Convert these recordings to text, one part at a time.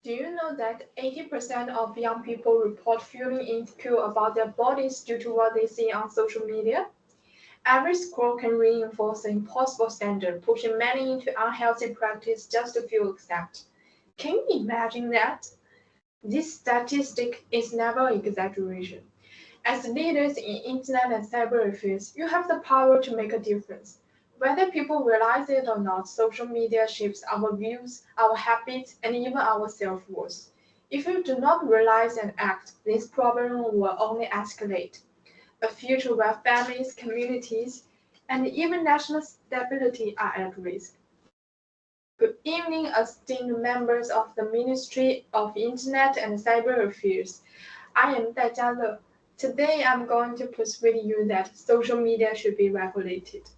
Do you know that 80% of young people report feeling insecure about their bodies due to what they see on social media? Every scroll can reinforce the impossible standard, pushing many into unhealthy practice just to feel accepted. Can you imagine that? This statistic is never an exaggeration. As leaders in internet and cyber affairs, you have the power to make a difference. Whether people realize it or not, social media shapes our views, our habits, and even our self-worth. If you do not realize and act, this problem will only escalate. A future where families, communities, and even national stability are at risk. Good evening, esteemed members of the Ministry of Internet and Cyber Affairs. I am Dai Jiale. Today I'm going to persuade you that social media should be regulated.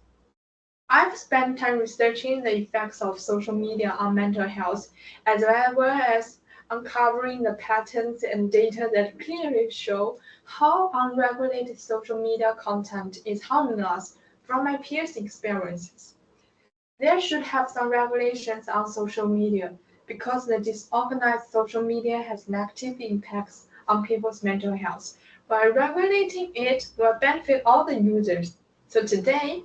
I've spent time researching the effects of social media on mental health, as well as uncovering the patterns and data that clearly show how unregulated social media content is harming us from my peers' experiences. There should have some regulations on social media because the disorganized social media has negative impacts on people's mental health. By regulating it will benefit all the users. So today,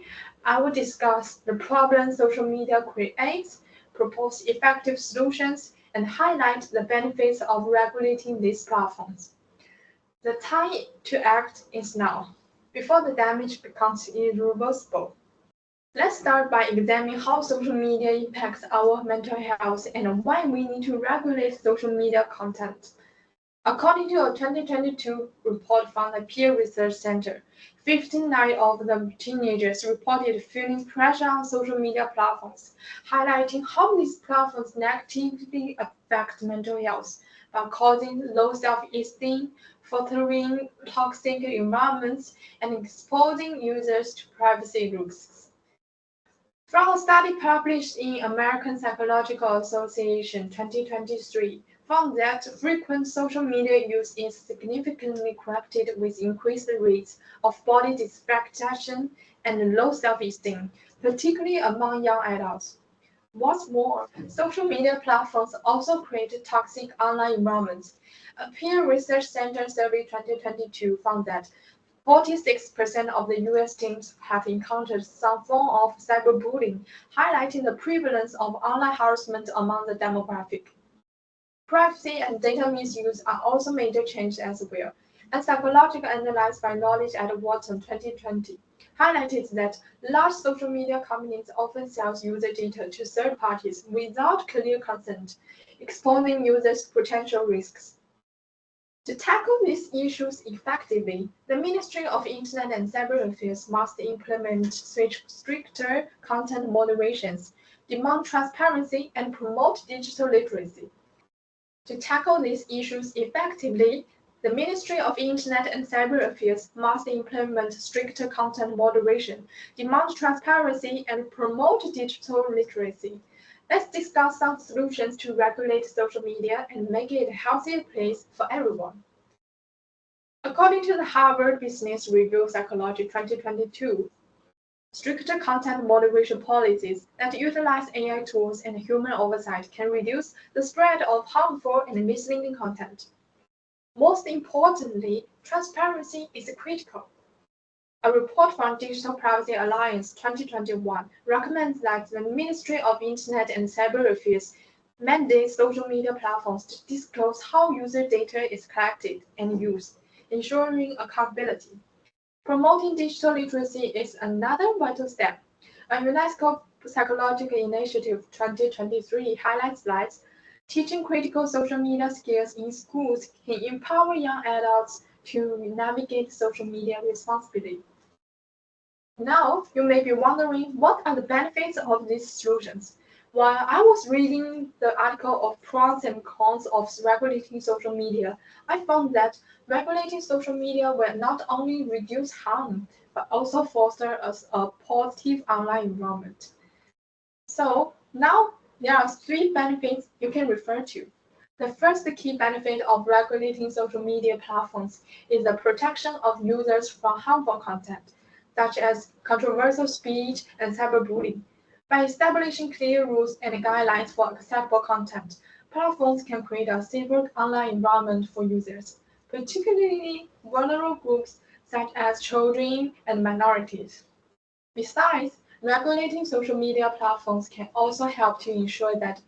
I will discuss the problems social media creates, propose effective solutions, and highlight the benefits of regulating these platforms. The time to act is now, before the damage becomes irreversible. Let's start by examining how social media impacts our mental health and why we need to regulate social media content. According to a 2022 report from the Pew Research Center, 59 of the teenagers reported feeling pressure on social media platforms, highlighting how these platforms negatively affect mental health by causing low self-esteem, fostering toxic environments, and exposing users to privacy risks. From a study published in American Psychological Association 2023, found that frequent social media use is significantly correlated with increased rates of body dyssatisfaction and low self-esteem, particularly among young adults. What's more, social media platforms also create toxic online environments. A Pew Research Center survey 2022 found that 46% of the US teens have encountered some form of cyberbullying, highlighting the prevalence of online harassment among the demographic. Privacy and data misuse are also major changes as well. And psychological analysis by Knowledge at Wharton 2020 highlighted that large social media companies often sell user data to third parties without clear consent, exposing users to potential risks. To tackle these issues effectively, the Ministry of Internet and Cyber Affairs must implement stricter content moderations, demand transparency, and promote digital literacy. To tackle these issues effectively, the Ministry of Internet and Cyber Affairs must implement stricter content moderation, demand transparency, and promote digital literacy. Let's discuss some solutions to regulate social media and make it a healthier place for everyone. According to the Harvard Business Review Psychology 2022, stricter content moderation policies that utilize AI tools and human oversight can reduce the spread of harmful and misleading content. Most importantly, transparency is critical. A report from Digital Privacy Alliance 2021 recommends that the Ministry of Internet and Cyber Affairs mandate social media platforms to disclose how user data is collected and used, ensuring accountability. Promoting digital literacy is another vital step. A UNESCO Psychological Initiative 2023 highlights that teaching critical social media skills in schools can empower young adults to navigate social media responsibly. Now, you may be wondering what are the benefits of these solutions? While I was reading the article of pros and cons of regulating social media, I found that regulating social media will not only reduce harm, but also foster a positive online environment. So now there are three benefits you can refer to. The first key benefit of regulating social media platforms is the protection of users from harmful content, such as controversial speech and cyberbullying. By establishing clear rules and guidelines for acceptable content, platforms can create a safer online environment for users, particularly vulnerable groups such as children and minorities. Besides, regulating social media platforms can also help to ensure that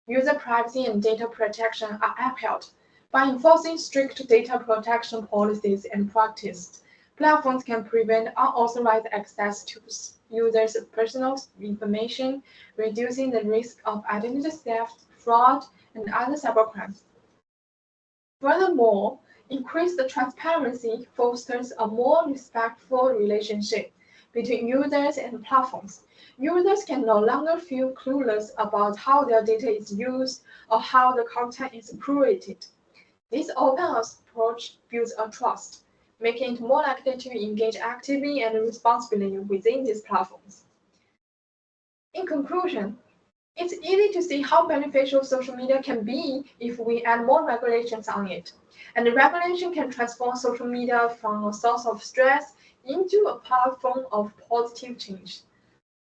user privacy and data protection are upheld. By enforcing strict data protection policies and practice, platforms can prevent unauthorized access to users' personal information, reducing the risk of identity theft, fraud, and other cybercrimes. Furthermore, increased transparency fosters a more respectful relationship between users and platforms. Users can no longer feel clueless about how their data is used or how the content is curated. This open approach builds a trust, making it more likely to engage actively and responsibly within these platforms. In conclusion, it's easy to see how beneficial social media can be if we add more regulations on it. And the regulation can transform social media from a source of stress into a platform of positive change.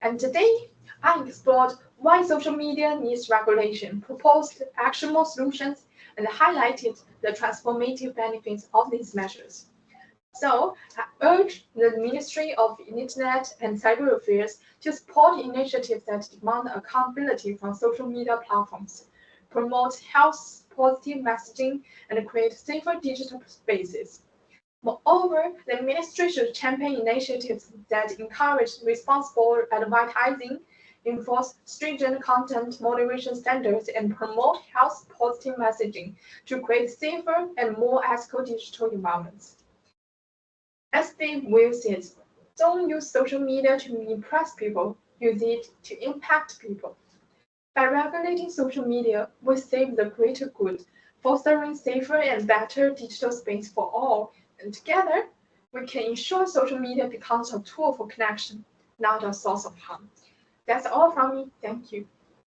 And today, I explored why social media needs regulation, proposed actionable solutions, and highlighted the transformative benefits of these measures. So, I urge the Ministry of Internet and Cyber Affairs to support initiatives that demand accountability from social media platforms, promote health positive messaging, and create safer digital spaces. Moreover, the ministry should champion initiatives that encourage responsible advertising, enforce stringent content moderation standards, and promote health positive messaging to create safer and more ethical digital environments. As Steve Will says, don't use social media to impress people, use it to impact people. By regulating social media, we save the greater good, fostering safer and better digital space for all, and together, we can ensure social media becomes a tool for connection, not a source of harm. That's all from me. Thank you.